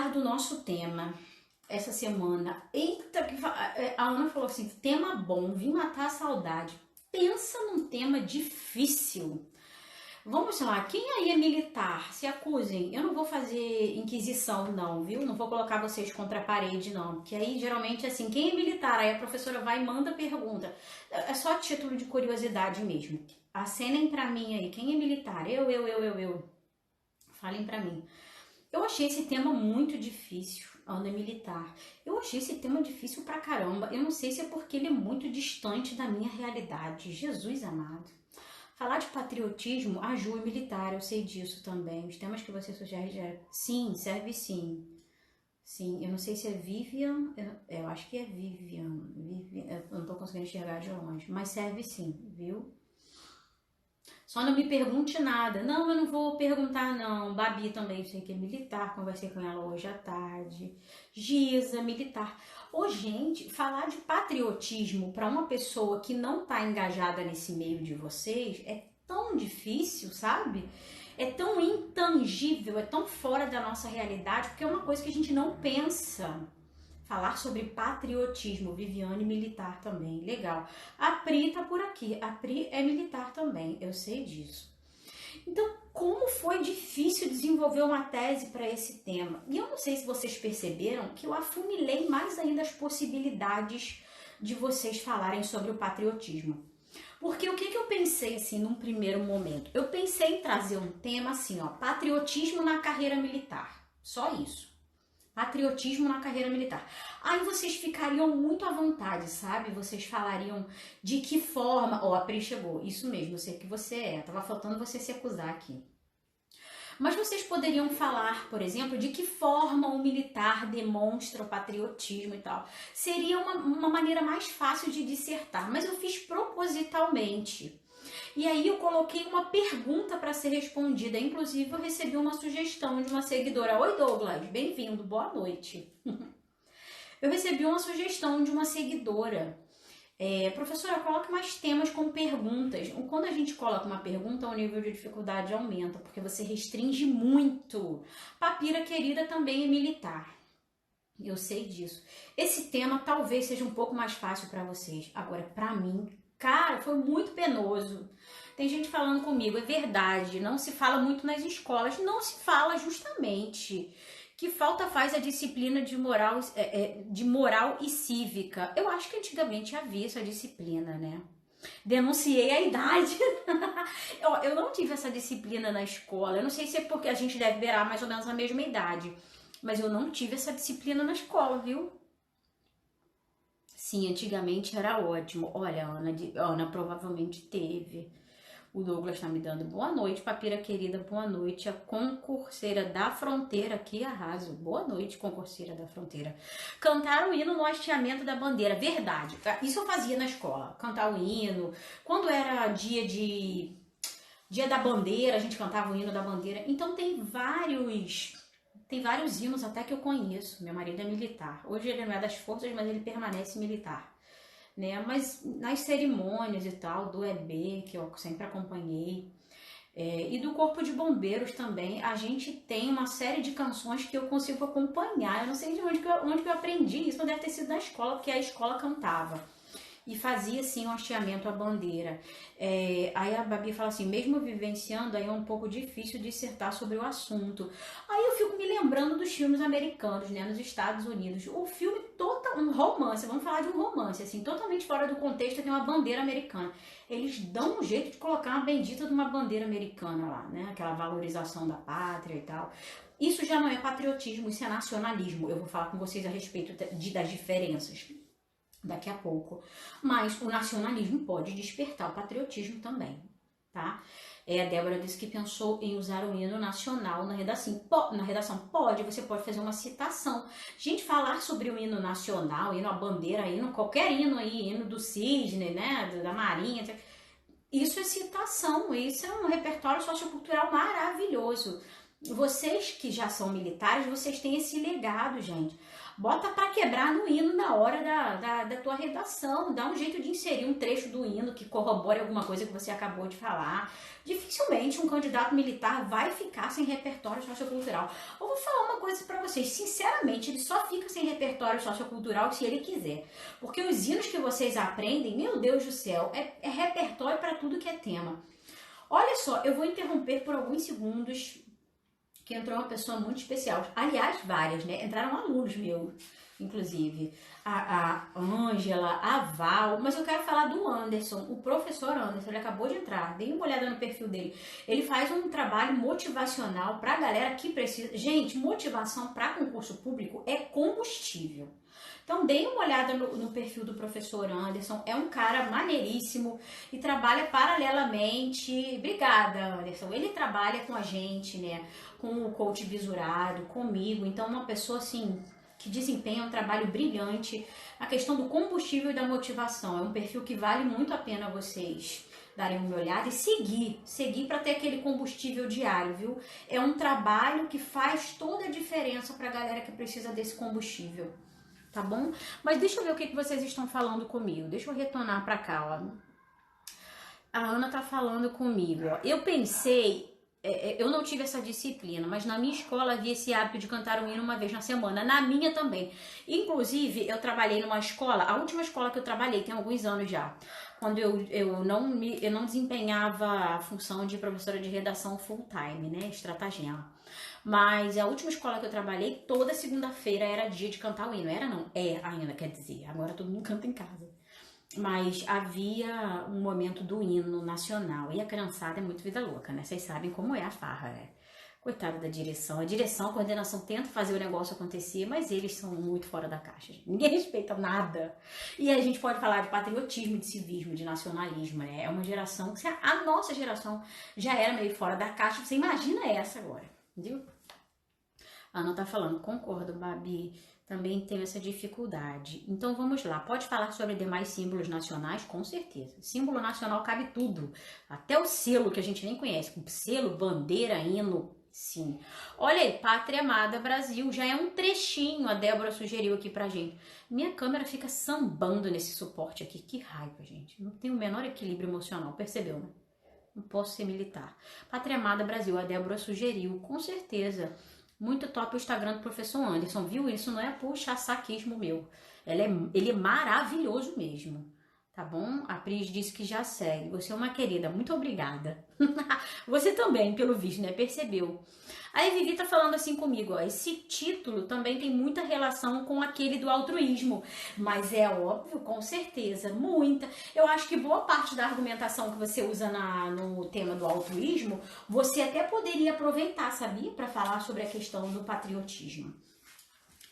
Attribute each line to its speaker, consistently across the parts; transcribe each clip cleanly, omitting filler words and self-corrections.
Speaker 1: falar do nosso tema essa semana. Eita, a Ana falou assim, tema bom, vim matar a saudade. Pensa num tema difícil. Vamos lá, quem aí é militar? Se acusem. Eu não vou fazer inquisição não, viu? Não vou colocar vocês contra a parede não, porque aí geralmente assim, quem é militar? Aí a professora vai e manda pergunta. É só título de curiosidade mesmo. Acenem pra mim aí, quem é militar? Eu. Falem pra mim. Eu achei esse tema muito difícil, Ana militar. Eu achei esse tema difícil pra caramba. Eu não sei se é porque ele é muito distante da minha realidade. Jesus amado. Falar de patriotismo, a Ju é militar, eu sei disso também. Os temas que você sugere já... Sim, serve sim. Sim, eu não sei se é Vivian, eu acho que é Vivian. Eu não tô conseguindo enxergar de longe, mas serve sim, viu? Só não me pergunte nada. Não, eu não vou perguntar não. Babi também, sei que é militar, conversei com ela hoje à tarde. Giza, militar. Ô, gente, falar de patriotismo para uma pessoa que não tá engajada nesse meio de vocês é tão difícil, sabe? É tão intangível, é tão fora da nossa realidade, porque é uma coisa que a gente não pensa. Falar sobre patriotismo, Viviane militar também, legal. A Pri tá por aqui, a Pri é militar também, eu sei disso. Então, como foi difícil desenvolver uma tese para esse tema? E eu não sei se vocês perceberam que eu afunilei mais ainda as possibilidades de vocês falarem sobre o patriotismo. Porque o que eu pensei assim num primeiro momento? Eu pensei em trazer um tema assim, ó, patriotismo na carreira militar. Só isso. Patriotismo na carreira militar. Aí vocês ficariam muito à vontade, sabe? Vocês falariam de que forma... Ó, a Pri chegou. Isso mesmo, eu sei que você é. Tava faltando você se acusar aqui. Mas vocês poderiam falar, por exemplo, de que forma o militar demonstra o patriotismo e tal. Seria uma maneira mais fácil de dissertar, mas eu fiz propositalmente. E aí eu coloquei uma pergunta para ser respondida. Inclusive, eu recebi uma sugestão de uma seguidora. Oi, Douglas, bem-vindo, boa noite. Eu recebi uma sugestão de uma seguidora. Professora, coloque mais temas com perguntas. Quando a gente coloca uma pergunta, o nível de dificuldade aumenta, porque você restringe muito. Papira querida também é militar. Eu sei disso. Esse tema talvez seja um pouco mais fácil para vocês. Agora, para mim, cara, foi muito penoso. Tem gente falando comigo, é verdade, não se fala muito nas escolas. Não se fala justamente que falta faz a disciplina de moral e cívica. Eu acho que antigamente havia essa disciplina, né? Denunciei a idade. Eu não tive essa disciplina na escola. Eu não sei se é porque a gente deve beirar mais ou menos a mesma idade. Mas eu não tive essa disciplina na escola, viu? Sim, antigamente era ótimo. Olha, Ana provavelmente teve. O Douglas tá me dando boa noite, papira querida, boa noite. A concurseira da fronteira, que arraso. Boa noite, concurseira da fronteira. Cantar o hino no hasteamento da bandeira, verdade. Isso eu fazia na escola, cantar o hino. Quando era dia da bandeira, a gente cantava o hino da bandeira. Então tem vários hinos até que eu conheço. Meu marido é militar. Hoje ele não é das forças, mas ele permanece militar. Né? Mas nas cerimônias e tal, do EB, que eu sempre acompanhei, e do Corpo de Bombeiros também, a gente tem uma série de canções que eu consigo acompanhar. Eu não sei de onde que eu aprendi isso, mas deve ter sido na escola, porque a escola cantava. E fazia assim um hasteamento à bandeira. Aí a Babi fala assim, mesmo vivenciando, aí é um pouco difícil dissertar sobre o assunto. Aí eu fico me lembrando dos filmes americanos, né, nos Estados Unidos. O filme um romance, vamos falar de um romance, assim, totalmente fora do contexto, tem uma bandeira americana. Eles dão um jeito de colocar uma bendita de uma bandeira americana lá, né, aquela valorização da pátria e tal. Isso já não é patriotismo, isso é nacionalismo. Eu vou falar com vocês a respeito das diferenças daqui a pouco. Mas o nacionalismo pode despertar o patriotismo também, tá? A Débora disse que pensou em usar o hino nacional na redação. Pode, você pode fazer uma citação. Gente, falar sobre o hino nacional, hino à bandeira, qualquer hino aí, hino do cisne, né, da marinha, isso é citação, isso é um repertório sociocultural maravilhoso. Vocês que já são militares, vocês têm esse legado, gente. Bota para quebrar no hino na hora da tua redação. Dá um jeito de inserir um trecho do hino que corrobore alguma coisa que você acabou de falar. Dificilmente um candidato militar vai ficar sem repertório sociocultural. Eu vou falar uma coisa para vocês. Sinceramente, ele só fica sem repertório sociocultural se ele quiser. Porque os hinos que vocês aprendem, meu Deus do céu, é repertório para tudo que é tema. Olha só, eu vou interromper por alguns segundos que entrou uma pessoa muito especial. Aliás, várias, né? Entraram alunos meus, inclusive. A Ângela, a Val, mas eu quero falar do Anderson, o professor Anderson, ele acabou de entrar, dei uma olhada no perfil dele. Ele faz um trabalho motivacional pra galera que precisa. Gente, motivação para concurso público é combustível. Então, dei uma olhada no perfil do professor Anderson, é um cara maneiríssimo e trabalha paralelamente. Obrigada, Anderson. Ele trabalha com a gente, né? Com o coach visurado, comigo. Então, uma pessoa assim que desempenha um trabalho brilhante na questão do combustível e da motivação. É um perfil que vale muito a pena vocês darem uma olhada e seguir para ter aquele combustível diário, viu? É um trabalho que faz toda a diferença para a galera que precisa desse combustível. Tá bom? Mas deixa eu ver o que vocês estão falando comigo. Deixa eu retornar pra cá, ó. A Ana tá falando comigo, ó. Eu pensei, eu não tive essa disciplina, mas na minha escola havia esse hábito de cantar um hino uma vez na semana. Na minha também. Inclusive, eu trabalhei numa escola, a última escola que eu trabalhei, tem alguns anos já, quando eu não desempenhava a função de professora de redação full time, né? Estratagema. Mas a última escola que eu trabalhei, toda segunda-feira era dia de cantar o hino. Era não, é ainda, quer dizer, agora todo mundo canta em casa. Mas havia um momento do hino nacional. E a criançada é muito vida louca, né? Vocês sabem como é a farra, né? Coitada da direção. A direção, a coordenação tenta fazer o negócio acontecer, mas eles são muito fora da caixa. Ninguém respeita nada. E a gente pode falar de patriotismo, de civismo, de nacionalismo, né? É uma geração que a nossa geração já era meio fora da caixa. Você imagina essa agora. Viu? A Ana tá falando, concordo, Babi, também tenho essa dificuldade. Então vamos lá, pode falar sobre demais símbolos nacionais? Com certeza. Símbolo nacional cabe tudo, até o selo que a gente nem conhece, selo, bandeira, hino, sim. Olha aí, Pátria Amada Brasil, já é um trechinho, a Débora sugeriu aqui pra gente. Minha câmera fica sambando nesse suporte aqui, que raiva, gente. Não tem o menor equilíbrio emocional, percebeu, né? Não posso ser militar. Pátria Amada Brasil, a Débora sugeriu, com certeza. Muito top o Instagram do professor Anderson, viu? Isso não é puxar saquismo meu. Ele é maravilhoso mesmo, tá bom? A Pris disse que já segue. Você é uma querida, muito obrigada. Você também, pelo visto, né? Percebeu. Aí Vivi tá falando assim comigo, ó, esse título também tem muita relação com aquele do altruísmo, mas é óbvio, com certeza, muita. Eu acho que boa parte da argumentação que você usa no tema do altruísmo, você até poderia aproveitar, sabia? Para falar sobre a questão do patriotismo.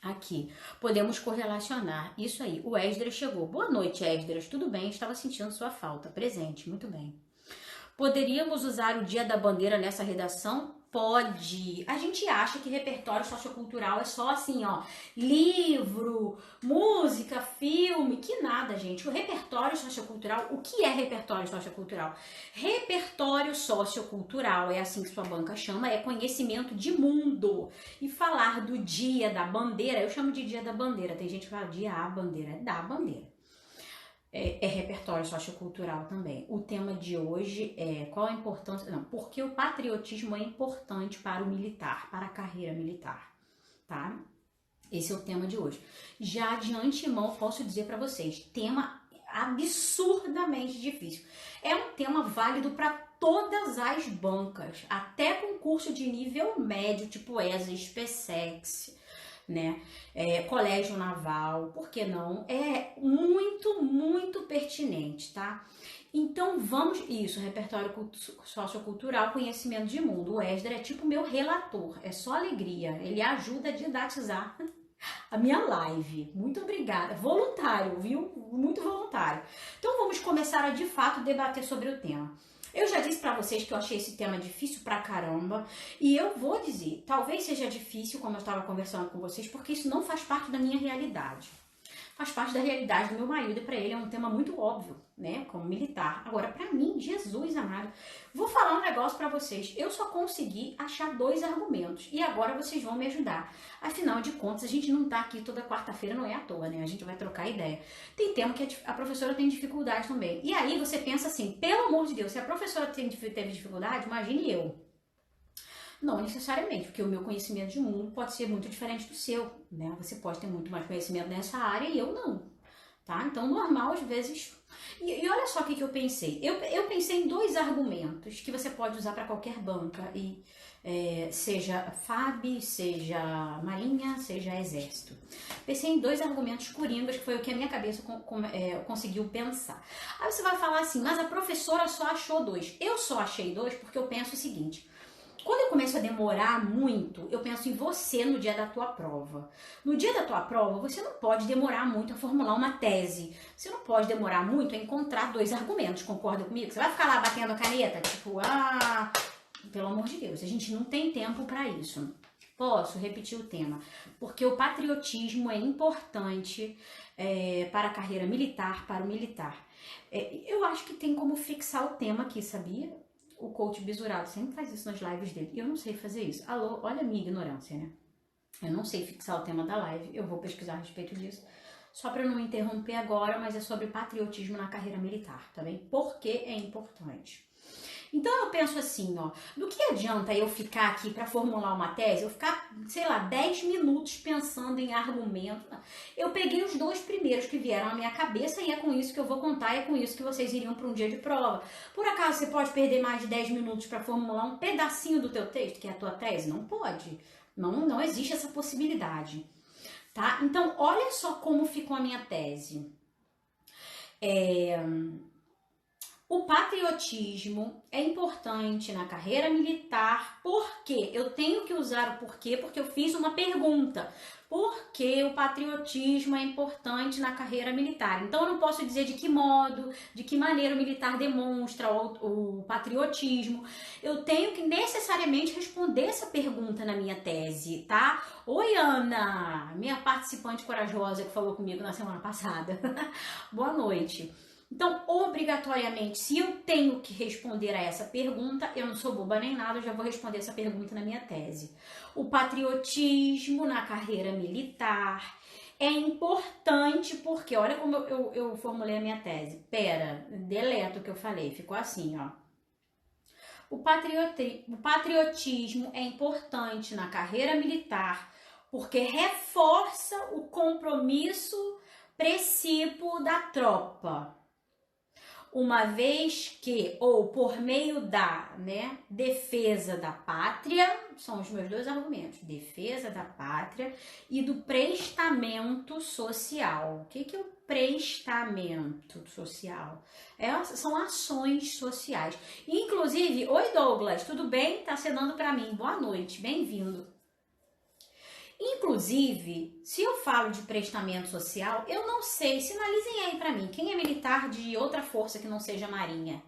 Speaker 1: Aqui, podemos correlacionar. Isso aí, o Esdras chegou. Boa noite, Esdras. Tudo bem? Estava sentindo sua falta. Presente, muito bem. Poderíamos usar o Dia da Bandeira nessa redação? Pode. A gente acha que repertório sociocultural é só assim, ó, livro, música, filme, que nada, gente. O repertório sociocultural, o que é repertório sociocultural? Repertório sociocultural, é assim que sua banca chama, é conhecimento de mundo. E falar do Dia da Bandeira, eu chamo de Dia da Bandeira, tem gente que fala Dia a Bandeira, é da bandeira. É repertório sociocultural também. O tema de hoje é qual a importância... Não, porque o patriotismo é importante para o militar, para a carreira militar, tá? Esse é o tema de hoje. Já de antemão posso dizer para vocês, tema absurdamente difícil. É um tema válido para todas as bancas, até concurso de nível médio, tipo ESA, SpaceX, né? Colégio Naval, por que não? É muito, muito pertinente, tá? Então vamos, isso, repertório sociocultural, conhecimento de mundo. O Esdras é tipo meu relator, é só alegria, ele ajuda a didatizar a minha live. Muito obrigada, voluntário, viu? Muito voluntário. Então vamos começar a de fato debater sobre o tema. Eu já disse pra vocês que eu achei esse tema difícil pra caramba, e eu vou dizer, talvez seja difícil, como eu estava conversando com vocês, porque isso não faz parte da minha realidade. faz parte da realidade do meu marido e para ele é um tema muito óbvio, né, como militar. Agora, para mim, Jesus amado, vou falar um negócio para vocês. Eu só consegui achar 2 argumentos e agora vocês vão me ajudar. Afinal de contas, a gente não tá aqui toda quarta-feira, não é à toa, né? A gente vai trocar ideia. Tem tema que a professora tem dificuldade também. E aí você pensa assim, pelo amor de Deus, se a professora teve dificuldade, imagine eu. Não necessariamente, porque o meu conhecimento de mundo pode ser muito diferente do seu, né? Você pode ter muito mais conhecimento nessa área e eu não, tá? Então, normal, às vezes... E olha só o que eu pensei. Eu pensei em 2 argumentos que você pode usar para qualquer banca, e seja FAB, seja Marinha, seja Exército. Pensei em 2 argumentos coringas, que foi o que a minha cabeça conseguiu pensar. Aí você vai falar assim, mas a professora só achou 2. Eu só achei 2 porque eu penso o seguinte... Quando eu começo a demorar muito, eu penso em você no dia da tua prova. No dia da tua prova, você não pode demorar muito a formular uma tese. Você não pode demorar muito a encontrar 2 argumentos, concorda comigo? Você vai ficar lá batendo a caneta, tipo, pelo amor de Deus, a gente não tem tempo para isso. Posso repetir o tema? Porque o patriotismo é importante para a carreira militar, para o militar. Eu acho que tem como fixar o tema aqui, sabia? O coach Bisurado sempre faz isso nas lives dele. E eu não sei fazer isso. Alô, olha a minha ignorância, né? Eu não sei fixar o tema da live. Eu vou pesquisar a respeito disso. Só para não interromper agora, mas é sobre patriotismo na carreira militar, tá bem? Por que é importante? Então eu penso assim, ó, do que adianta eu ficar aqui para formular uma tese, eu ficar, sei lá, 10 minutos pensando em argumento. Eu peguei os 2 primeiros que vieram à minha cabeça e é com isso que eu vou contar, e é com isso que vocês iriam para um dia de prova. Por acaso você pode perder mais de 10 minutos para formular um pedacinho do teu texto, que é a tua tese? Não pode. Não existe essa possibilidade, tá? Então, olha só como ficou a minha tese. O patriotismo é importante na carreira militar, porque eu tenho que usar o porquê, porque eu fiz uma pergunta. Por que o patriotismo é importante na carreira militar? Então eu não posso dizer de que modo, de que maneira o militar demonstra o patriotismo. Eu tenho que necessariamente responder essa pergunta na minha tese, tá? Oi, Ana, minha participante corajosa que falou comigo na semana passada. Boa noite. Então, obrigatoriamente, se eu tenho que responder a essa pergunta, eu não sou boba nem nada, eu já vou responder essa pergunta na minha tese. O patriotismo na carreira militar é importante porque, olha como eu formulei a minha tese. Pera, deleta o que eu falei, ficou assim, ó. O patriotismo é importante na carreira militar porque reforça o compromisso precípio da tropa. Uma vez que, ou por meio da, defesa da pátria, são os meus 2 argumentos, defesa da pátria e do prestamento social. O que é o prestamento social? São ações sociais. Inclusive, oi Douglas, tudo bem? Tá cenando para mim, boa noite, bem-vindo. Inclusive, se eu falo de prestamento social, eu não sei, sinalizem aí para mim, quem é militar de outra força que não seja marinha.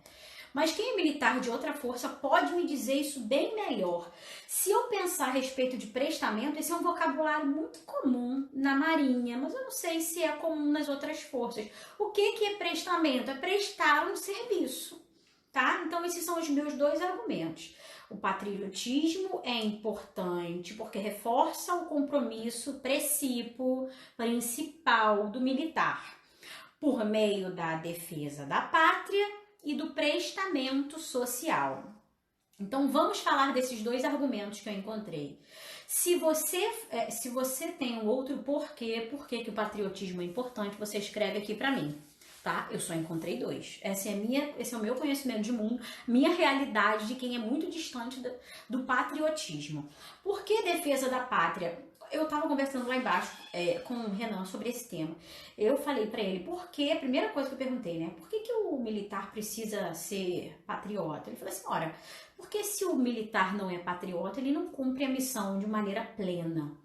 Speaker 1: Mas quem é militar de outra força pode me dizer isso bem melhor. Se eu pensar a respeito de prestamento, esse é um vocabulário muito comum na marinha, mas eu não sei se é comum nas outras forças. O que é prestamento? É prestar um serviço, tá? Então esses são os meus 2 argumentos. O patriotismo é importante porque reforça o compromisso principal do militar por meio da defesa da pátria e do prestamento social. Então vamos falar desses 2 argumentos que eu encontrei. Se você tem um outro porquê, por que o patriotismo é importante, você escreve aqui para mim. Tá? Eu só encontrei 2. Esse é o meu conhecimento de mundo, minha realidade de quem é muito distante do patriotismo. Por que defesa da pátria? Eu tava conversando lá embaixo com o Renan sobre esse tema. Eu falei pra ele, a primeira coisa que eu perguntei, né? Por que o militar precisa ser patriota? Ele falou assim, ora, porque se o militar não é patriota, ele não cumpre a missão de maneira plena.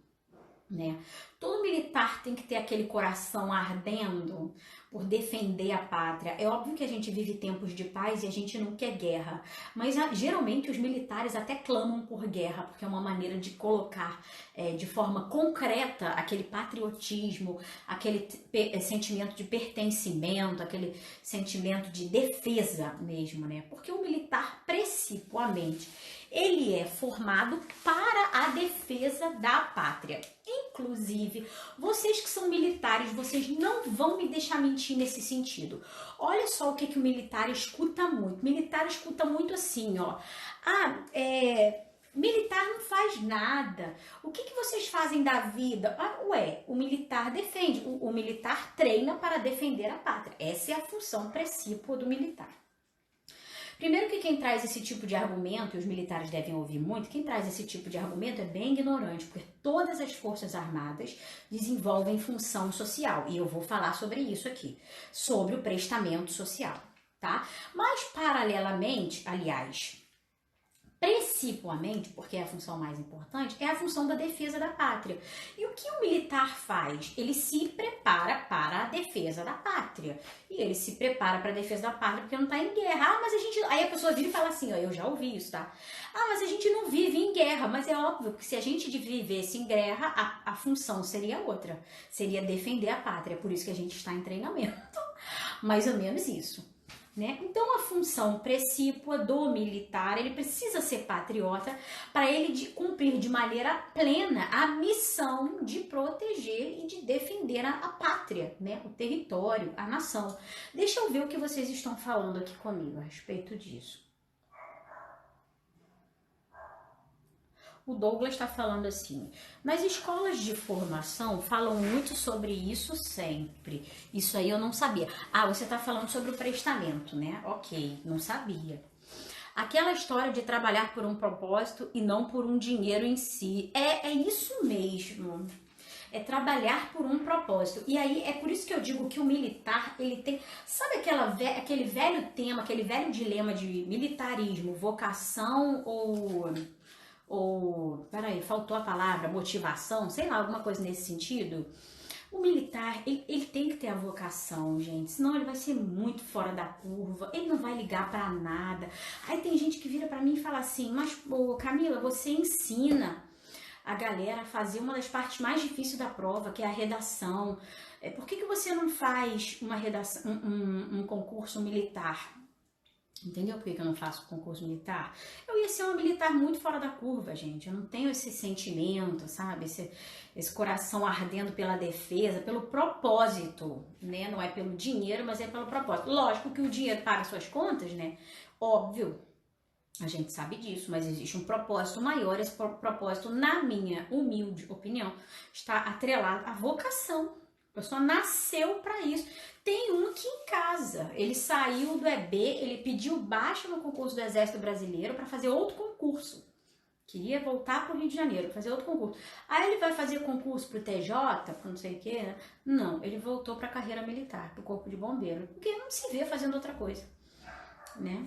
Speaker 1: né? Todo militar tem que ter aquele coração ardendo por defender a pátria. É óbvio que a gente vive tempos de paz e a gente não quer guerra, mas geralmente os militares até clamam por guerra, porque é uma maneira de colocar de forma concreta aquele patriotismo, aquele sentimento de pertencimento, aquele sentimento de defesa mesmo, né? Porque o militar, principalmente, ele é formado para a defesa da pátria. Inclusive, vocês que são militares, vocês não vão me deixar mentir nesse sentido. Olha só o que o militar escuta muito. Militar escuta muito assim, ó. Militar não faz nada. O que vocês fazem da vida? O militar defende. O militar treina para defender a pátria. Essa é a função principal do militar. Primeiro que quem traz esse tipo de argumento, e os militares devem ouvir muito, quem traz esse tipo de argumento é bem ignorante, porque todas as forças armadas desenvolvem função social, e eu vou falar sobre isso aqui, sobre o prestamento social, tá? Mas paralelamente, aliás, principalmente, porque é a função mais importante, é a função da defesa da pátria. E o que o militar faz? Ele se prepara para a defesa da pátria. E ele se prepara para a defesa da pátria porque não está em guerra. Mas a gente... Aí a pessoa vira e fala assim, ó, eu já ouvi isso, tá? Mas a gente não vive em guerra. Mas é óbvio que se a gente vivesse em guerra, a função seria outra. Seria defender a pátria. Por isso que a gente está em treinamento. Mais ou menos isso. Né? Então a função principal do militar, ele precisa ser patriota para ele cumprir de maneira plena a missão de proteger e de defender a pátria, né? O território, a nação. Deixa eu ver o que vocês estão falando aqui comigo a respeito disso. O Douglas está falando assim, nas escolas de formação falam muito sobre isso sempre. Isso aí eu não sabia. Você está falando sobre o prestamento, né? Ok, não sabia. Aquela história de trabalhar por um propósito e não por um dinheiro em si. É isso mesmo. É trabalhar por um propósito. E aí é por isso que eu digo que o militar, ele tem... Sabe aquele velho tema, aquele velho dilema de militarismo, vocação peraí, faltou a palavra motivação, sei lá, alguma coisa nesse sentido. O militar, ele tem que ter a vocação, gente, senão ele vai ser muito fora da curva, ele não vai ligar pra nada. Aí tem gente que vira pra mim e fala assim, mas Camila, você ensina a galera a fazer uma das partes mais difíceis da prova, que é a redação. Por que você não faz uma redação, um concurso militar? Entendeu por que eu não faço concurso militar? Eu ia ser uma militar muito fora da curva, gente. Eu não tenho esse sentimento, sabe? Esse coração ardendo pela defesa, pelo propósito, né? Não é pelo dinheiro, mas é pelo propósito. Lógico que o dinheiro paga suas contas, né? Óbvio, a gente sabe disso, mas existe um propósito maior. Esse propósito, na minha humilde opinião, está atrelado à vocação. A pessoa nasceu para isso. Tem um que em casa, ele saiu do EB, ele pediu baixa no concurso do Exército Brasileiro para fazer outro concurso. Queria voltar para o Rio de Janeiro, fazer outro concurso. Aí ele vai fazer concurso para o TJ, para não sei o quê, né? Não, ele voltou para a carreira militar, para o Corpo de Bombeiro, porque não se vê fazendo outra coisa, né?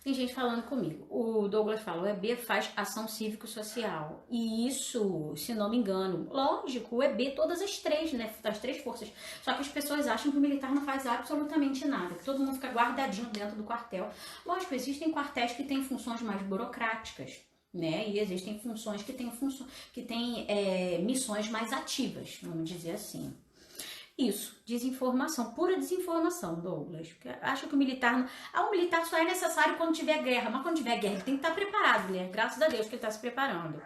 Speaker 1: Tem gente falando comigo. O Douglas fala, o EB faz ação cívico-social. E isso, se não me engano, lógico, o EB, todas as três, né? Das três forças. Só que as pessoas acham que o militar não faz absolutamente nada, que todo mundo fica guardadinho dentro do quartel. Lógico, existem quartéis que têm funções mais burocráticas, né? E existem funções que têm missões mais ativas, vamos dizer assim. Isso, desinformação, pura desinformação, Douglas. Porque acho que o militar só é necessário quando tiver guerra, mas quando tiver guerra ele tem que estar preparado, né? Graças a Deus que ele está se preparando.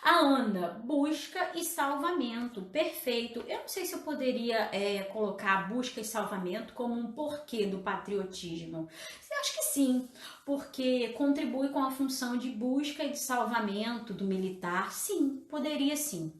Speaker 1: A Ana, busca e salvamento, perfeito. Eu não sei se eu poderia colocar busca e salvamento como um porquê do patriotismo. Eu acho que sim, porque contribui com a função de busca e de salvamento do militar. Sim, poderia sim.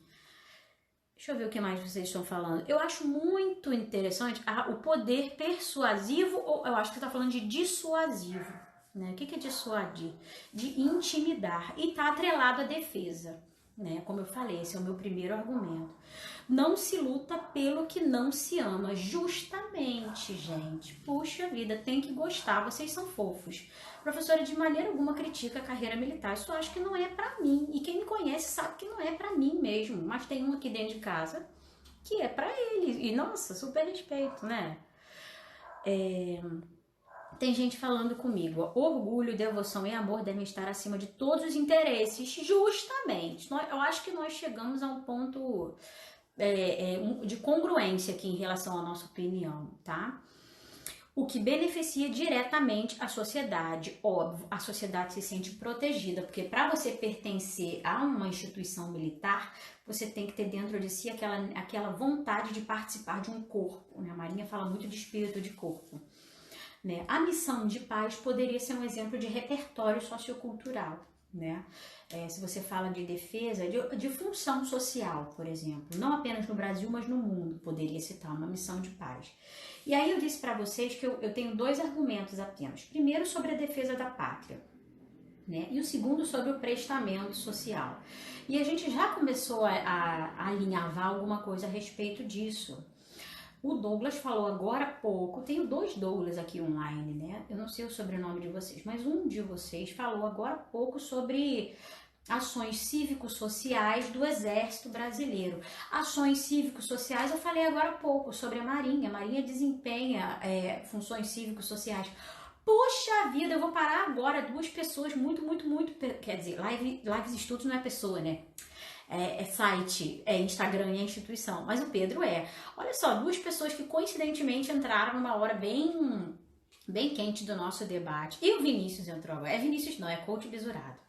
Speaker 1: Deixa eu ver o que mais vocês estão falando. Eu acho muito interessante o poder persuasivo, ou eu acho que está falando de dissuasivo. Né? O que é dissuadir? De intimidar. E está atrelado à defesa. né? Como eu falei, esse é o meu primeiro argumento. Não se luta pelo que não se ama. Justamente, gente. Puxa vida, tem que gostar. Vocês são fofos. Professora, de maneira alguma critica a carreira militar. Isso eu acho que não é pra mim. E quem me conhece sabe que não é pra mim mesmo. Mas tem um aqui dentro de casa que é pra ele. E, nossa, super respeito, né? Tem gente falando comigo, ó, orgulho, devoção e amor devem estar acima de todos os interesses, justamente. Eu acho que nós chegamos a um ponto de congruência aqui em relação à nossa opinião, tá? O que beneficia diretamente a sociedade, óbvio, a sociedade se sente protegida, porque para você pertencer a uma instituição militar, você tem que ter dentro de si aquela vontade de participar de um corpo, né? A Marinha fala muito de espírito de corpo. Né? A missão de paz poderia ser um exemplo de repertório sociocultural, né? Se você fala de defesa, de função social, por exemplo, não apenas no Brasil, mas no mundo, poderia citar uma missão de paz. E aí eu disse para vocês que eu tenho dois argumentos apenas. Primeiro, sobre a defesa da pátria, né? E o segundo, sobre o prestamento social. E a gente já começou a alinhavar alguma coisa a respeito disso. O Douglas falou agora há pouco, tenho dois Douglas aqui online, né? Eu não sei o sobrenome de vocês, mas um de vocês falou agora há pouco sobre ações cívico-sociais do Exército Brasileiro. Ações cívico-sociais, eu falei agora há pouco sobre a Marinha. A Marinha desempenha funções cívico-sociais. Poxa vida, eu vou parar agora duas pessoas muito, quer dizer, Lives Estudos não é pessoa, né? É site, é Instagram e é instituição, mas o Pedro é. Olha só, duas pessoas que coincidentemente entraram numa hora bem quente do nosso debate. E o Vinícius entrou agora. É Vinícius não, é Coach Bisurado.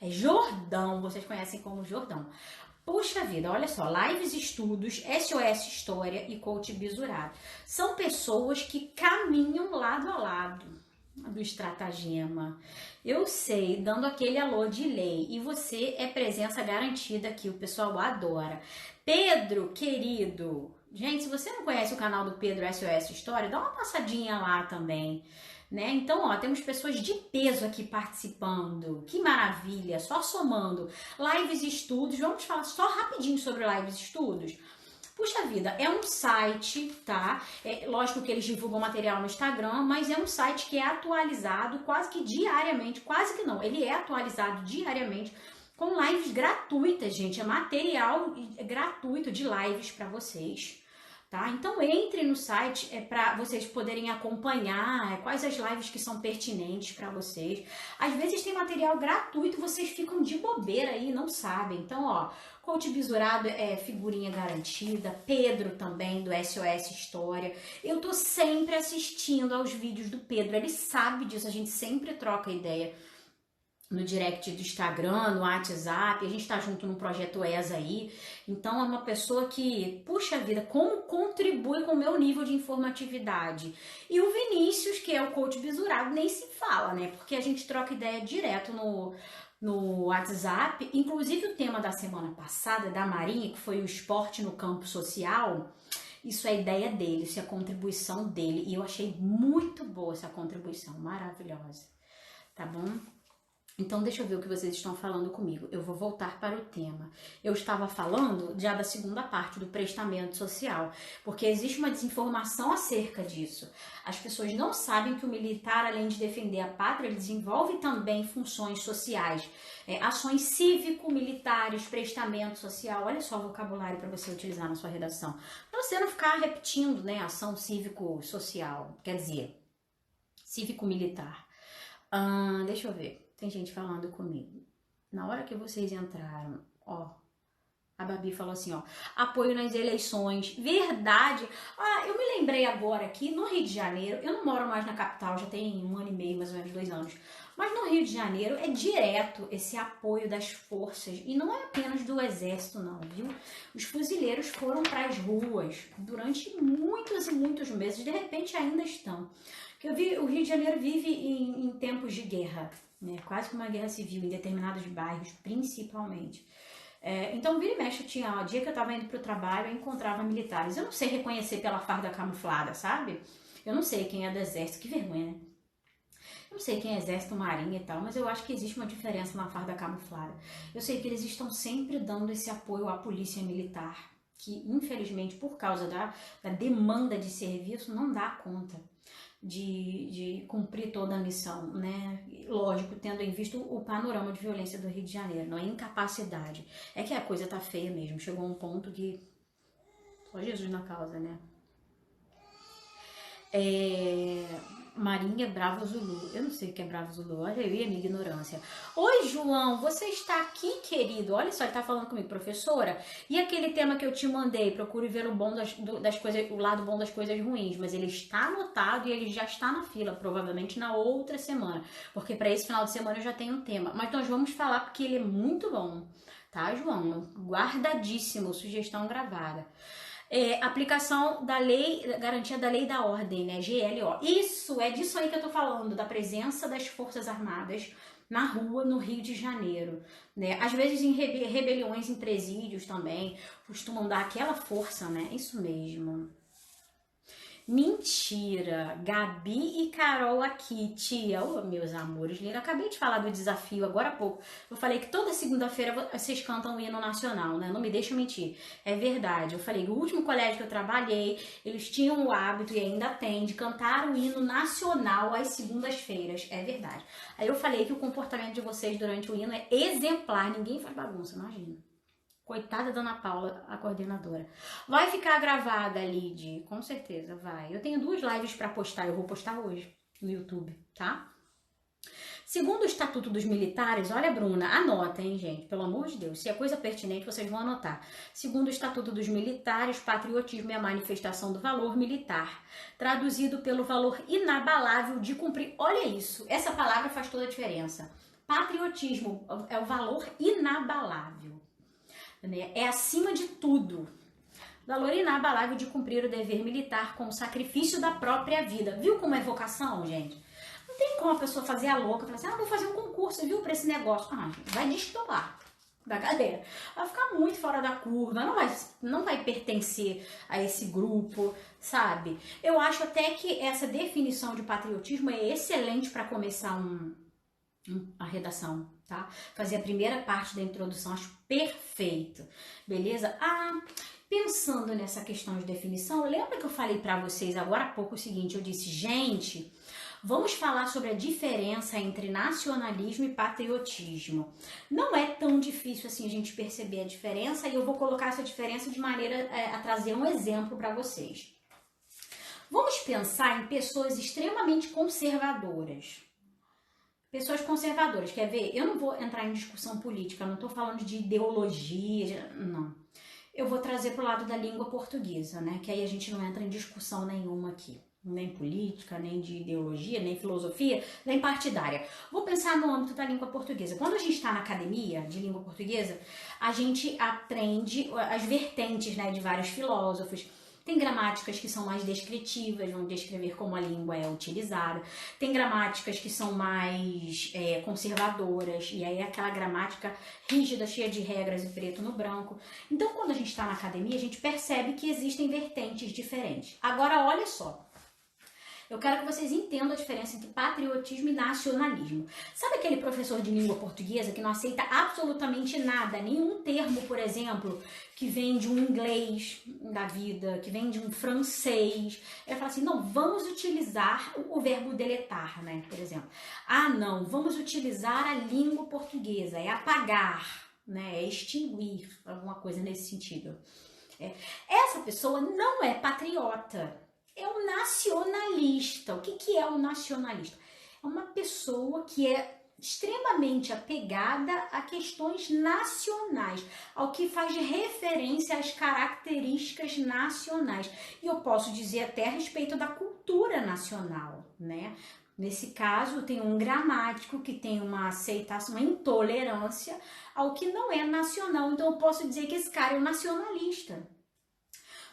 Speaker 1: É Jordão, vocês conhecem como Jordão. Puxa vida, olha só, Lives Estudos, SOS História e Coach Bisurado. São pessoas que caminham lado a lado do estratagema. Eu sei, dando aquele alô de lei. E você é presença garantida aqui, o pessoal adora. Pedro, querido, gente, se você não conhece o canal do Pedro SOS História, dá uma passadinha lá também, né? Então, ó, temos pessoas de peso aqui participando. Que maravilha, só somando. Lives Estudos, vamos falar só rapidinho sobre Lives Estudos. Puxa vida, é um site, tá? Lógico que eles divulgam material no Instagram, mas é um site que é atualizado quase que diariamente, quase que não, ele é atualizado diariamente com lives gratuitas, gente. É material gratuito de lives para vocês, tá? Então entre no site para vocês poderem acompanhar quais as lives que são pertinentes para vocês. Às vezes tem material gratuito, vocês ficam de bobeira aí e não sabem. Então, ó, Coach Bisurado é figurinha garantida, Pedro também, do SOS História. Eu tô sempre assistindo aos vídeos do Pedro, ele sabe disso, a gente sempre troca ideia no direct do Instagram, no WhatsApp, a gente tá junto no projeto ESA aí, então é uma pessoa que, puxa vida, como contribui com o meu nível de informatividade. E o Vinícius, que é o Coach Bisurado, nem se fala, né, porque a gente troca ideia direto no WhatsApp. Inclusive o tema da semana passada, da Marinha, que foi o esporte no campo social, isso é ideia dele, isso é a contribuição dele, e eu achei muito boa essa contribuição, maravilhosa, tá bom? Então, deixa eu ver o que vocês estão falando comigo. Eu vou voltar para o tema. Eu estava falando já da segunda parte, do prestamento social, porque existe uma desinformação acerca disso. As pessoas não sabem que o militar, além de defender a pátria, ele desenvolve também funções sociais, ações cívico-militares, prestamento social. Olha só o vocabulário para você utilizar na sua redação. Para você não ficar repetindo, né, ação cívico-social, quer dizer, cívico-militar. Deixa eu ver. Tem gente falando comigo. Na hora que vocês entraram, ó, a Babi falou assim, ó, apoio nas eleições, verdade. Eu me lembrei agora aqui, no Rio de Janeiro, eu não moro mais na capital, já tem 1 ano e meio, mais ou menos 2 anos, mas no Rio de Janeiro é direto esse apoio das forças, e não é apenas do exército não, viu? Os fuzileiros foram para as ruas durante muitos e muitos meses, de repente ainda estão. O Rio de Janeiro vive em tempos de guerra, né? Quase que uma guerra civil em determinados bairros, principalmente. Então, vira e mexe, tinha dia que eu tava indo pro trabalho, eu encontrava militares. Eu não sei reconhecer pela farda camuflada, sabe? Eu não sei quem é do exército, que vergonha, né? Eu não sei quem é exército, marinha e tal, mas eu acho que existe uma diferença na farda camuflada. Eu sei que eles estão sempre dando esse apoio à polícia militar, que infelizmente por causa da demanda de serviço não dá conta de cumprir toda a missão, né? Lógico, tendo em vista o panorama de violência do Rio de Janeiro, não é incapacidade, é que a coisa tá feia mesmo, chegou a um ponto que só Jesus na causa, né? Marinha Bravo Zulu. Eu não sei o que é Bravo Zulu. Olha eu e a minha ignorância. Oi, João, você está aqui, querido? Olha só, ele está falando comigo, professora. E aquele tema que eu te mandei, procure ver o bom das coisas, o lado bom das coisas ruins. Mas ele está anotado e ele já está na fila, provavelmente na outra semana. Porque para esse final de semana eu já tenho um tema. Mas nós vamos falar porque ele é muito bom. Tá, João? Guardadíssimo, sugestão gravada. Aplicação da lei, garantia da lei da ordem, né? GLO. Isso, é disso aí que eu tô falando, da presença das Forças Armadas na rua no Rio de Janeiro, né? Às vezes em rebeliões em presídios também, costumam dar aquela força, né? Isso mesmo. Mentira, Gabi e Carol aqui, tia, meus amores, eu acabei de falar do desafio agora há pouco, eu falei que toda segunda-feira vocês cantam o hino nacional, né, não me deixa mentir, é verdade, eu falei, o último colégio que eu trabalhei, eles tinham o hábito e ainda tem de cantar o hino nacional às segundas-feiras, é verdade, aí eu falei que o comportamento de vocês durante o hino é exemplar, ninguém faz bagunça, imagina. Coitada da Ana Paula, a coordenadora. Vai ficar gravada, Lid? Com certeza, vai. Eu tenho 2 lives para postar, eu vou postar hoje no YouTube, tá? Segundo o Estatuto dos Militares, olha, Bruna, anota, hein, gente? Pelo amor de Deus, se é coisa pertinente, vocês vão anotar. Segundo o Estatuto dos Militares, patriotismo é a manifestação do valor militar, traduzido pelo valor inabalável de cumprir. Olha isso, essa palavra faz toda a diferença. Patriotismo é o valor inabalável. É acima de tudo. Valor inabalável de cumprir o dever militar com o sacrifício da própria vida. Viu como é vocação, gente? Não tem como a pessoa fazer a louca, falar assim, vou fazer um concurso, viu, pra esse negócio. Vai destoar da galera. Vai ficar muito fora da curva, não vai pertencer a esse grupo, sabe? Eu acho até que essa definição de patriotismo é excelente para começar a redação, tá? Fazer a primeira parte da introdução, acho perfeito, beleza? Pensando nessa questão de definição, lembra que eu falei para vocês agora há pouco o seguinte, eu disse, gente, vamos falar sobre a diferença entre nacionalismo e patriotismo. Não é tão difícil assim a gente perceber a diferença e eu vou colocar essa diferença de maneira a trazer um exemplo para vocês. Vamos pensar em pessoas extremamente conservadoras. Pessoas conservadoras, quer ver? Eu não vou entrar em discussão política, não estou falando de ideologia, não. Eu vou trazer para o lado da língua portuguesa, né? Que aí a gente não entra em discussão nenhuma aqui. Nem política, nem de ideologia, nem filosofia, nem partidária. Vou pensar no âmbito da língua portuguesa. Quando a gente está na academia de língua portuguesa, a gente aprende as vertentes, né, de vários filósofos. Tem gramáticas que são mais descritivas, vão descrever como a língua é utilizada. Tem gramáticas que são mais conservadoras, e aí é aquela gramática rígida, cheia de regras e preto no branco. Então, quando a gente está na academia, a gente percebe que existem vertentes diferentes. Agora, olha só. Eu quero que vocês entendam a diferença entre patriotismo e nacionalismo. Sabe aquele professor de língua portuguesa que não aceita absolutamente nada, nenhum termo, por exemplo, que vem de um inglês da vida, que vem de um francês? Ele fala assim, não, vamos utilizar o verbo deletar, né, por exemplo. Não, vamos utilizar a língua portuguesa, é apagar, né, é extinguir, alguma coisa nesse sentido. Essa pessoa não é patriota. É um nacionalista. O que é um nacionalista? É uma pessoa que é extremamente apegada a questões nacionais, ao que faz referência às características nacionais. E eu posso dizer até a respeito da cultura nacional, né? Nesse caso, tem um gramático que tem uma aceitação, uma intolerância ao que não é nacional. Então, eu posso dizer que esse cara é um nacionalista.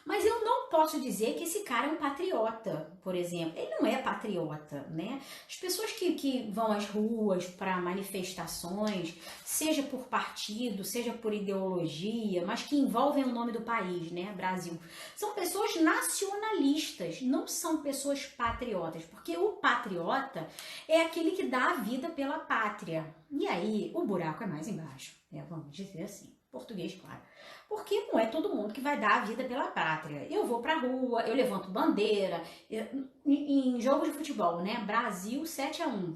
Speaker 1: Mas eu não posso dizer que esse cara é um patriota, por exemplo. Ele não é patriota, né? As pessoas que vão às ruas para manifestações, seja por partido, seja por ideologia, mas que envolvem o nome do país, né? Brasil. São pessoas nacionalistas, não são pessoas patriotas, porque o patriota é aquele que dá a vida pela pátria. E aí o buraco é mais embaixo, né? Vamos dizer assim. Português, claro. Porque não é todo mundo que vai dar a vida pela pátria. Eu vou pra rua, eu levanto bandeira, em jogo de futebol, né? Brasil 7-1.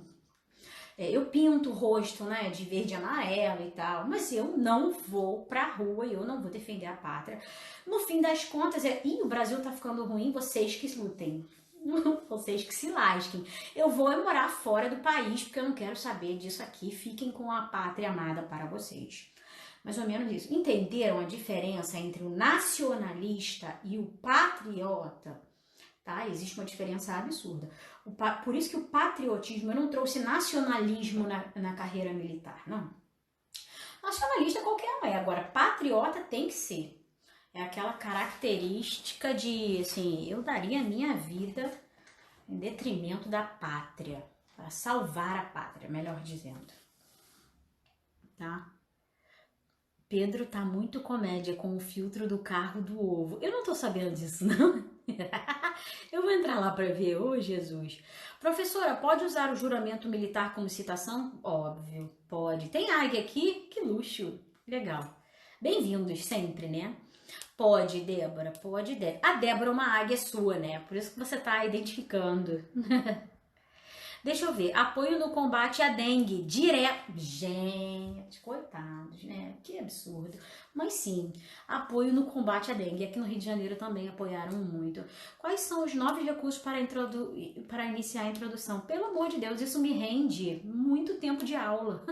Speaker 1: Eu pinto o rosto, né, de verde e amarelo e tal, mas eu não vou pra rua e eu não vou defender a pátria. No fim das contas, o Brasil tá ficando ruim, vocês que lutem. Vocês que se lasquem. Eu vou morar fora do país porque eu não quero saber disso aqui. Fiquem com a pátria amada para vocês. Mais ou menos isso. Entenderam a diferença entre o nacionalista e o patriota? Tá? Existe uma diferença absurda. Por isso que o patriotismo, eu não trouxe nacionalismo na carreira militar, não. Nacionalista qualquer um é, agora patriota tem que ser. É aquela característica de, assim, eu daria a minha vida em detrimento da pátria, para salvar a pátria, melhor dizendo. Tá? Pedro tá muito comédia com o filtro do carro do ovo. Eu não tô sabendo disso, não. Eu vou entrar lá para ver. Ô, Jesus. Professora, pode usar o juramento militar como citação? Óbvio, pode. Tem águia aqui? Que luxo. Legal. Bem-vindos sempre, né? Pode, Débora, pode. A Débora é uma águia sua, né? Por isso que você tá identificando. Deixa eu ver, apoio no combate à dengue, direto. Gente, coitados, né? Que absurdo. Mas sim, apoio no combate à dengue. Aqui no Rio de Janeiro também apoiaram muito. Quais são os 9 recursos para iniciar a introdução? Pelo amor de Deus, isso me rende muito tempo de aula.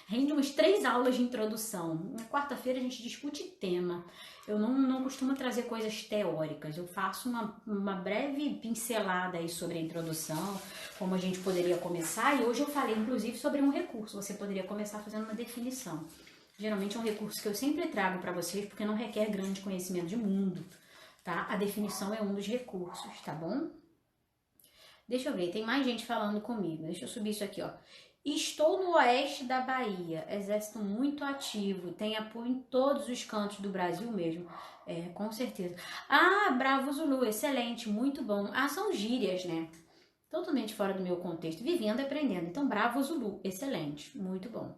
Speaker 1: Rende umas 3 aulas de introdução. Na quarta-feira a gente discute tema. Eu não costumo trazer coisas teóricas. Eu faço uma breve pincelada aí sobre a introdução, como a gente poderia começar. E hoje eu falei, inclusive, sobre um recurso. Você poderia começar fazendo uma definição. Geralmente é um recurso que eu sempre trago para vocês, porque não requer grande conhecimento de mundo, tá? A definição é um dos recursos, tá bom? Deixa eu ver, tem mais gente falando comigo. Deixa eu subir isso aqui, ó. Estou no oeste da Bahia, exército muito ativo, tem apoio em todos os cantos do Brasil mesmo, com certeza. Ah, Bravo Zulu, excelente, muito bom. Ah, são gírias, né? Totalmente fora do meu contexto, vivendo e aprendendo. Então, Bravo Zulu, excelente, muito bom.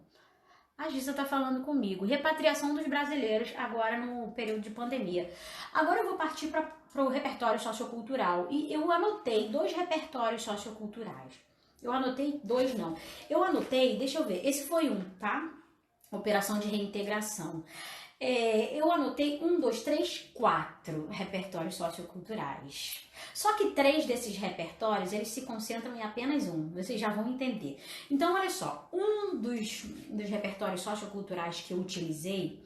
Speaker 1: A Gissa tá falando comigo, repatriação dos brasileiros agora no período de pandemia. Agora eu vou partir para o repertório sociocultural e eu anotei 2 repertórios socioculturais. Eu anotei 2, não. Eu anotei, deixa eu ver, esse foi um, tá? Operação de reintegração. Eu anotei 1, 2, 3, 4 repertórios socioculturais. Só que 3 desses repertórios, eles se concentram em apenas um. Vocês já vão entender. Então, olha só. Um dos repertórios socioculturais que eu utilizei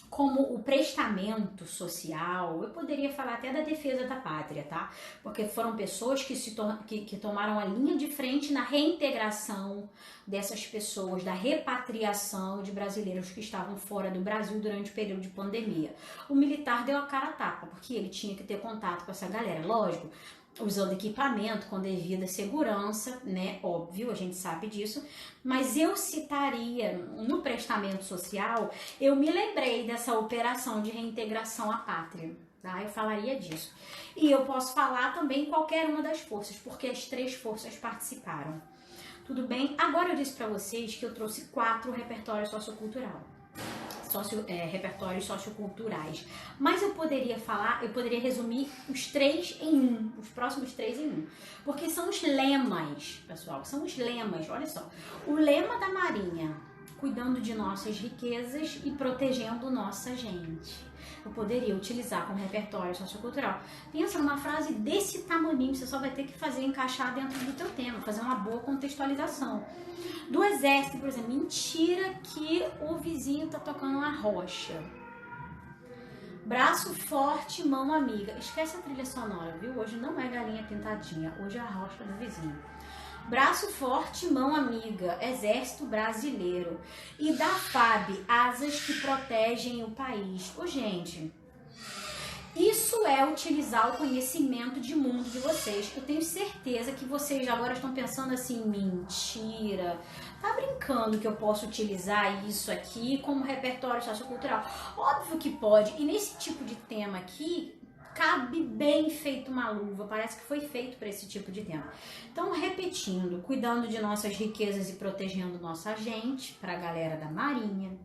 Speaker 1: como o prestamento social, eu poderia falar até da defesa da pátria, tá? Porque foram pessoas que tomaram a linha de frente na reintegração dessas pessoas, da repatriação de brasileiros que estavam fora do Brasil durante o período de pandemia. O militar deu a cara a tapa, porque ele tinha que ter contato com essa galera, lógico, usando equipamento com devida segurança, né? Óbvio, a gente sabe disso. Mas eu citaria, no prestamento social, eu me lembrei dessa operação de reintegração à pátria, tá? Eu falaria disso. E eu posso falar também qualquer uma das forças, porque as 3 forças participaram. Tudo bem? Agora eu disse para vocês que eu trouxe 4 repertórios repertórios socioculturais. Mas eu poderia resumir os 3 em 1, os próximos 3 em 1. Porque são os lemas, pessoal, são os lemas, olha só. O lema da Marinha, cuidando de nossas riquezas e protegendo nossa gente. Eu poderia utilizar como repertório sociocultural. Pensa numa frase desse tamaninho, você só vai ter que fazer encaixar dentro do teu tema, fazer uma boa contextualização. Do exército, por exemplo, mentira que o vizinho tá tocando uma rocha. Braço forte, mão amiga. Esquece a trilha sonora, viu? Hoje não é galinha pintadinha, hoje é a rocha do vizinho. Braço forte, mão amiga, exército brasileiro. E da FAB, asas que protegem o país. Ô, gente, Isso é utilizar o conhecimento de mundo de vocês. Eu tenho certeza que vocês agora estão pensando assim, mentira, tá brincando que eu posso utilizar isso aqui como repertório sociocultural? Óbvio que pode, e nesse tipo de tema aqui, cabe bem feito uma luva, parece que foi feito para esse tipo de tema. Então, repetindo, cuidando de nossas riquezas e protegendo nossa gente, para a galera da Marinha.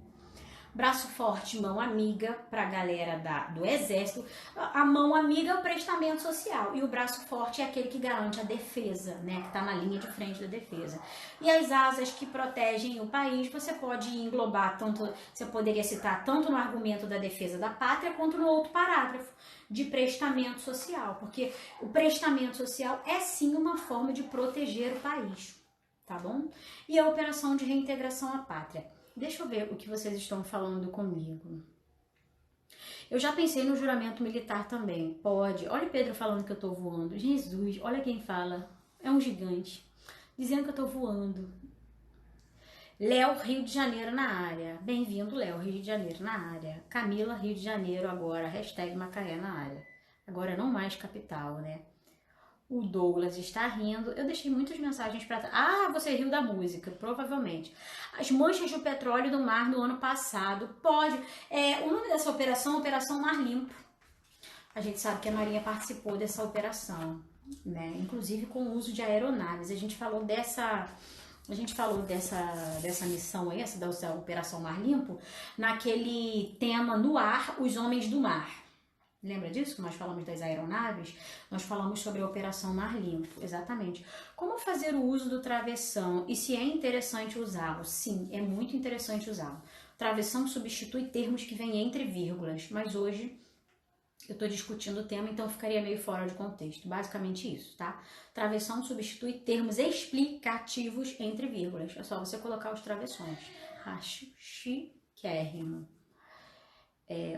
Speaker 1: Braço forte, mão amiga para a galera do Exército. A mão amiga é o prestamento social e o braço forte é aquele que garante a defesa, né? Que está na linha de frente da defesa. E as asas que protegem o país, você pode englobar tanto, você poderia citar tanto no argumento da defesa da pátria quanto no outro parágrafo de prestamento social, porque o prestamento social é sim uma forma de proteger o país, tá bom? E a operação de reintegração à pátria. Deixa eu ver o que vocês estão falando comigo. Eu já pensei no juramento militar também. Pode. Olha o Pedro falando que eu tô voando. Jesus, olha quem fala. É um gigante. Dizendo que eu tô voando. Léo, Rio de Janeiro na área. Bem-vindo, Léo, Rio de Janeiro na área. Camila, Rio de Janeiro agora. Hashtag Macaé na área. Agora não mais capital, né? O Douglas está rindo. Eu deixei muitas mensagens para trás. Ah, você riu da música, provavelmente. As manchas de petróleo do mar no ano passado. Pode. O nome dessa operação é Operação Mar Limpo. A gente sabe que a Marinha participou dessa operação, né? Inclusive com o uso de aeronaves. A gente falou dessa missão aí, dessa Operação Mar Limpo, naquele tema no ar, os homens do mar. Lembra disso? Que nós falamos das aeronaves? Nós falamos sobre a Operação Mar Limpo, exatamente. Como fazer o uso do travessão e se é interessante usá-lo? Sim, é muito interessante usá-lo. Travessão substitui termos que vêm entre vírgulas, mas hoje eu estou discutindo o tema, então ficaria meio fora de contexto. Basicamente isso, tá? Travessão substitui termos explicativos entre vírgulas. É só você colocar os travessões. Acho chiquérrimo.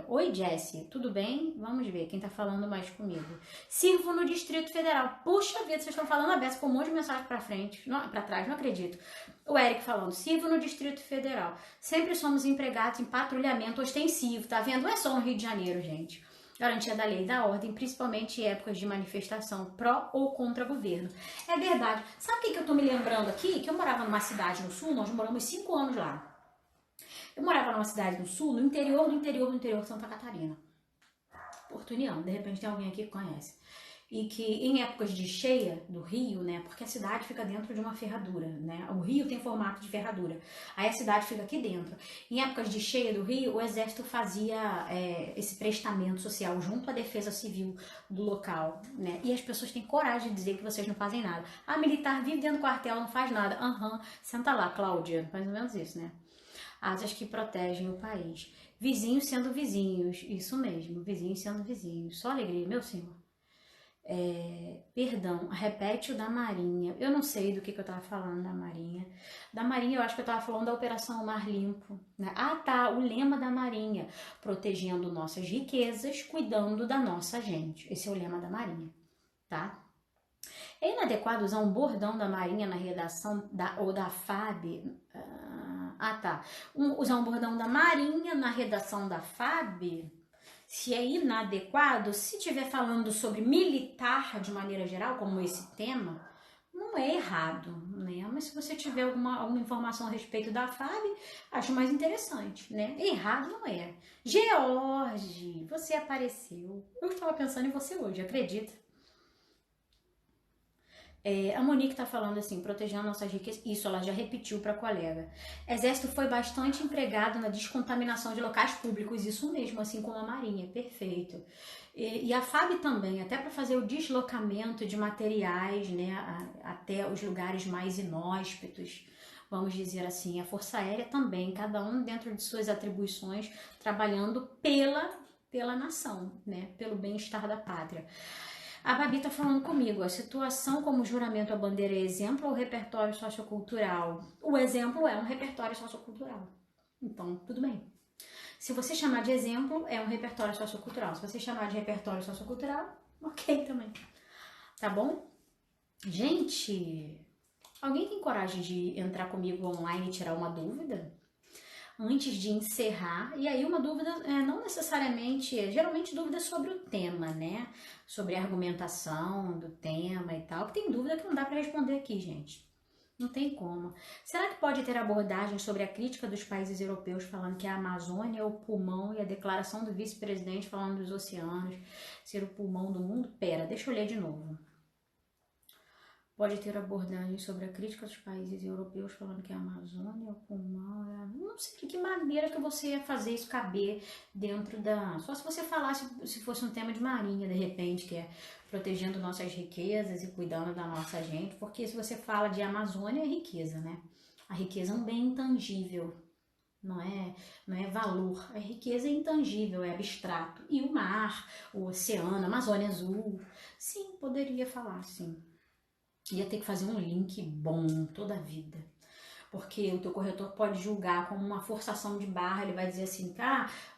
Speaker 1: Oi, Jessie, tudo bem? Vamos ver quem tá falando mais comigo. Sirvo no Distrito Federal. Puxa vida, vocês estão falando a beça com um monte de mensagem pra frente, pra trás, não acredito. O Eric falando, sirvo no Distrito Federal. Sempre somos empregados em patrulhamento ostensivo, tá vendo? Não é só no Rio de Janeiro, gente. Garantia da lei e da ordem, principalmente em épocas de manifestação pró ou contra governo. É verdade. Sabe o que eu tô me lembrando aqui? Que eu morava numa cidade no sul, nós moramos 5 anos lá. Eu morava numa cidade no sul, no interior de Santa Catarina. Porto União, de repente tem alguém aqui que conhece. E que em épocas de cheia do rio, né, porque a cidade fica dentro de uma ferradura, né, o rio tem formato de ferradura, aí a cidade fica aqui dentro. Em épocas de cheia do rio, o exército fazia esse prestamento social junto à defesa civil do local, né, e as pessoas têm coragem de dizer que vocês não fazem nada. Ah, militar vive dentro do quartel, não faz nada. Senta lá, Cláudia, mais ou menos isso, né. Asas que protegem o país. Vizinhos sendo vizinhos. Isso mesmo, vizinhos sendo vizinhos. Só alegria, meu senhor. Perdão, repete o da Marinha. Eu não sei do que eu tava falando da Marinha. Da Marinha eu acho que eu tava falando da Operação Mar Limpo, né? Ah tá, o lema da Marinha. Protegendo nossas riquezas, cuidando da nossa gente. Esse é o lema da Marinha, tá? É inadequado usar um bordão da Marinha na redação ou da FAB? Usar um bordão da Marinha na redação da FAB? Se é inadequado, se estiver falando sobre militar de maneira geral, como esse tema, não é errado, né? Mas se você tiver alguma informação a respeito da FAB, acho mais interessante, né? Errado não é. George, você apareceu. Eu estava pensando em você hoje, acredita? A Monique tá falando assim, protegendo nossas riquezas. Isso, ela já repetiu para a colega. Exército foi bastante empregado na descontaminação de locais públicos, isso mesmo, assim como a Marinha, perfeito. E a FAB também, até para fazer o deslocamento de materiais, né, até os lugares mais inóspitos, vamos dizer assim. A Força Aérea também, cada um dentro de suas atribuições, trabalhando pela nação, né, pelo bem-estar da pátria. A Babi tá falando comigo, a situação como juramento à bandeira é exemplo ou repertório sociocultural? O exemplo é um repertório sociocultural. Então, tudo bem. Se você chamar de exemplo, é um repertório sociocultural. Se você chamar de repertório sociocultural, ok também. Tá bom? Gente, alguém tem coragem de entrar comigo online e tirar uma dúvida? antes de encerrar. E aí uma dúvida, não necessariamente, geralmente dúvida sobre o tema, né? Sobre a argumentação do tema e tal. Porque tem dúvida que não dá para responder aqui, gente. Não tem como. Será que pode ter abordagem sobre a crítica dos países europeus falando que a Amazônia é o pulmão e a declaração do vice-presidente falando dos oceanos ser o pulmão do mundo? Pera, deixa eu ler de novo. Pode ter abordagem sobre a crítica dos países europeus falando que a Amazônia é o pulmão. Não sei de que maneira que você ia fazer isso caber dentro da... Só se você falasse, se fosse um tema de marinha, de repente, que é protegendo nossas riquezas e cuidando da nossa gente. Porque se você fala de Amazônia, é riqueza, né? A riqueza é um bem intangível. Não é valor. A riqueza é intangível, é abstrato. E o mar, o oceano, a Amazônia Azul. Sim, poderia falar, sim. Ia ter que fazer um link bom toda a vida. Porque o teu corretor pode julgar como uma forçação de barra, ele vai dizer assim,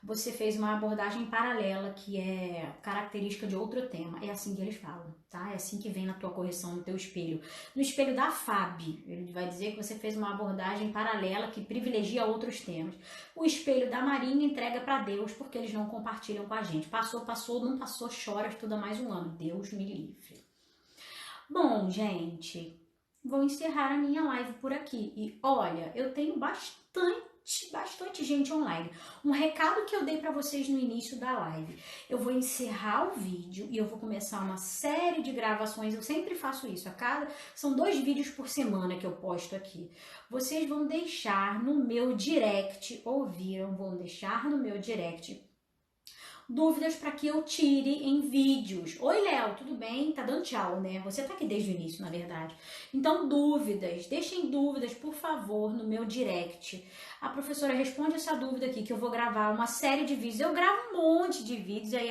Speaker 1: você fez uma abordagem paralela que é característica de outro tema. É assim que eles falam, tá? É assim que vem na tua correção, no teu espelho. No espelho da FAB, ele vai dizer que você fez uma abordagem paralela que privilegia outros temas. O espelho da Marinha entrega para Deus, porque eles não compartilham com a gente. Passou, não passou, chora, estuda mais um ano. Deus me livre. Bom, gente, vou encerrar a minha live por aqui. E olha, eu tenho bastante gente online. Um recado que eu dei para vocês no início da live. Eu vou encerrar o vídeo e eu vou começar uma série de gravações. Eu sempre faço isso. São 2 vídeos por semana que eu posto aqui. Vocês vão deixar no meu direct, ouviram? Vão deixar no meu direct dúvidas para que eu tire em vídeos. Oi, Léo, tudo bem? Tá dando tchau, né? Você tá aqui desde o início, na verdade. Então, deixem dúvidas, por favor, no meu direct. A professora responde essa dúvida aqui, que eu vou gravar uma série de vídeos. Eu gravo um monte de vídeos, aí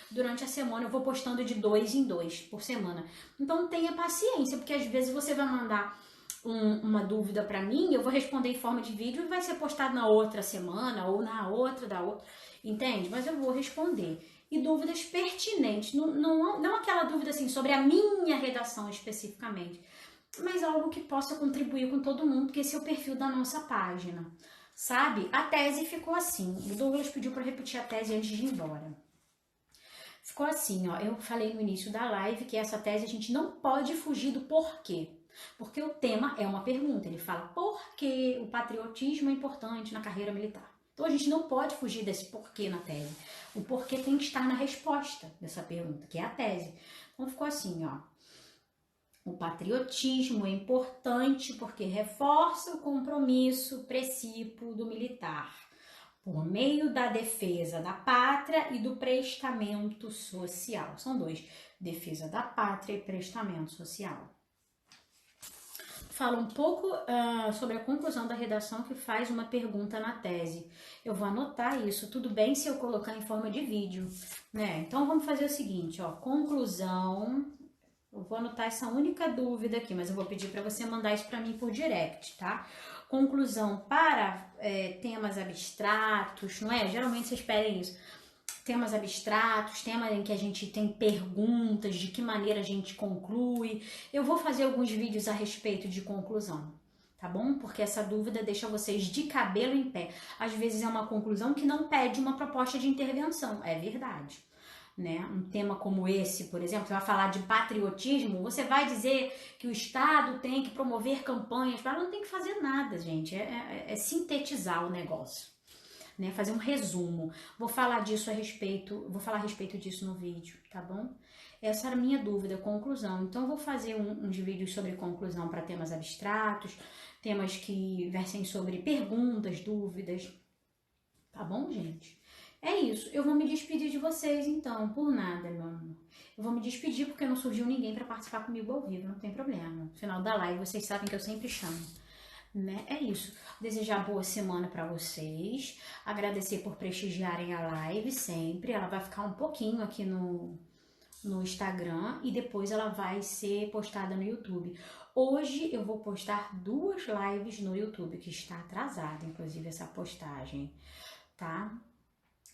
Speaker 1: durante a semana eu vou postando de 2 em 2 por semana. Então, tenha paciência, porque às vezes você vai mandar uma dúvida para mim, eu vou responder em forma de vídeo e vai ser postado na outra semana ou na outra da outra. Entende? Mas eu vou responder. E dúvidas pertinentes, não aquela dúvida assim sobre a minha redação especificamente, mas algo que possa contribuir com todo mundo, porque esse é o perfil da nossa página. Sabe? A tese ficou assim. O Douglas pediu para repetir a tese antes de ir embora. Ficou assim, ó. Eu falei no início da live que essa tese a gente não pode fugir do porquê. Porque o tema é uma pergunta. Ele fala por que o patriotismo é importante na carreira militar. Então a gente não pode fugir desse porquê na tese. O porquê tem que estar na resposta dessa pergunta, que é a tese. Então ficou assim, ó. O patriotismo é importante porque reforça o compromisso precípuo do militar, por meio da defesa da pátria e do prestamento social. São 2, defesa da pátria e prestamento social. Fala um pouco sobre a conclusão da redação que faz uma pergunta na tese. Eu vou anotar isso, tudo bem se eu colocar em forma de vídeo, né? Então vamos fazer o seguinte, ó, conclusão. Eu vou anotar essa única dúvida aqui, mas eu vou pedir para você mandar isso para mim por direct, tá? Conclusão para temas abstratos, não é? Geralmente vocês pedem isso. Temas abstratos, temas em que a gente tem perguntas, de que maneira a gente conclui. Eu vou fazer alguns vídeos a respeito de conclusão, tá bom? Porque essa dúvida deixa vocês de cabelo em pé. Às vezes é uma conclusão que não pede uma proposta de intervenção, é verdade. Né? Um tema como esse, por exemplo, você vai falar de patriotismo, você vai dizer que o Estado tem que promover campanhas, mas não tem que fazer nada, gente, é sintetizar o negócio. Né, fazer um resumo. Vou falar a respeito disso no vídeo, tá bom? Essa era a minha dúvida, conclusão. Então, eu vou fazer uns vídeos sobre conclusão para temas abstratos, temas que versem sobre perguntas, dúvidas. Tá bom, gente? É isso. Eu vou me despedir de vocês, então, por nada, meu amor. Eu vou me despedir porque não surgiu ninguém para participar comigo ao vivo, não tem problema. No final da live, vocês sabem que eu sempre chamo. Né? É isso. Desejar boa semana para vocês. Agradecer por prestigiarem a live sempre. Ela vai ficar um pouquinho aqui no Instagram e depois ela vai ser postada no YouTube. Hoje eu vou postar 2 lives no YouTube, que está atrasada, inclusive, essa postagem, tá?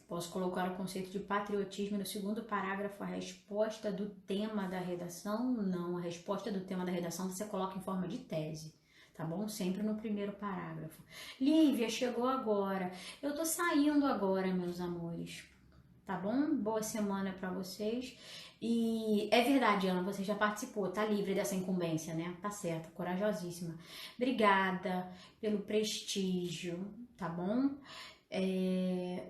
Speaker 1: Posso colocar o conceito de patriotismo no segundo parágrafo, a resposta do tema da redação? Não, a resposta do tema da redação você coloca em forma de tese. tá bom? Sempre no primeiro parágrafo. Lívia, chegou agora. Eu tô saindo agora, meus amores, tá bom? Boa semana pra vocês. E é verdade, Ana, você já participou, tá livre dessa incumbência, né? Tá certo, corajosíssima. Obrigada pelo prestígio, tá bom?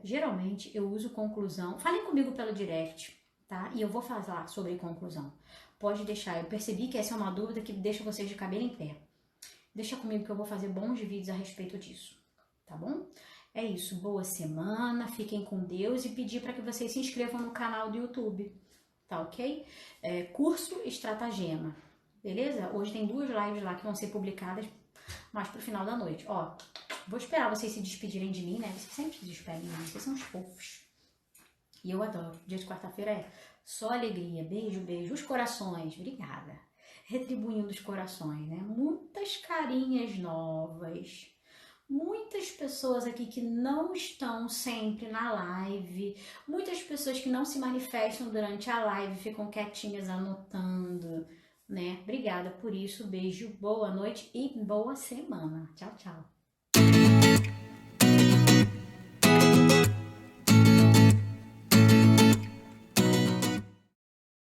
Speaker 1: Geralmente eu uso conclusão. Falem comigo pelo direct, tá? E eu vou falar sobre conclusão. Pode deixar, eu percebi que essa é uma dúvida que deixa vocês de cabelo em pé. Deixa comigo que eu vou fazer bons vídeos a respeito disso, tá bom? É isso, boa semana, fiquem com Deus e pedir para que vocês se inscrevam no canal do YouTube, tá ok? Curso Estratagema, beleza? Hoje tem 2 lives lá que vão ser publicadas mais pro final da noite. Ó, vou esperar vocês se despedirem de mim, né? Vocês sempre se despedem de mim, vocês são os fofos. E eu adoro. Dia de quarta-feira é só alegria. Beijo, beijo. Os corações, obrigada. Retribuindo os corações, né? Muitas carinhas novas. Muitas pessoas aqui que não estão sempre na live. Muitas pessoas que não se manifestam durante a live, ficam quietinhas anotando, né? Obrigada por isso. Beijo, boa noite e boa semana. Tchau, tchau.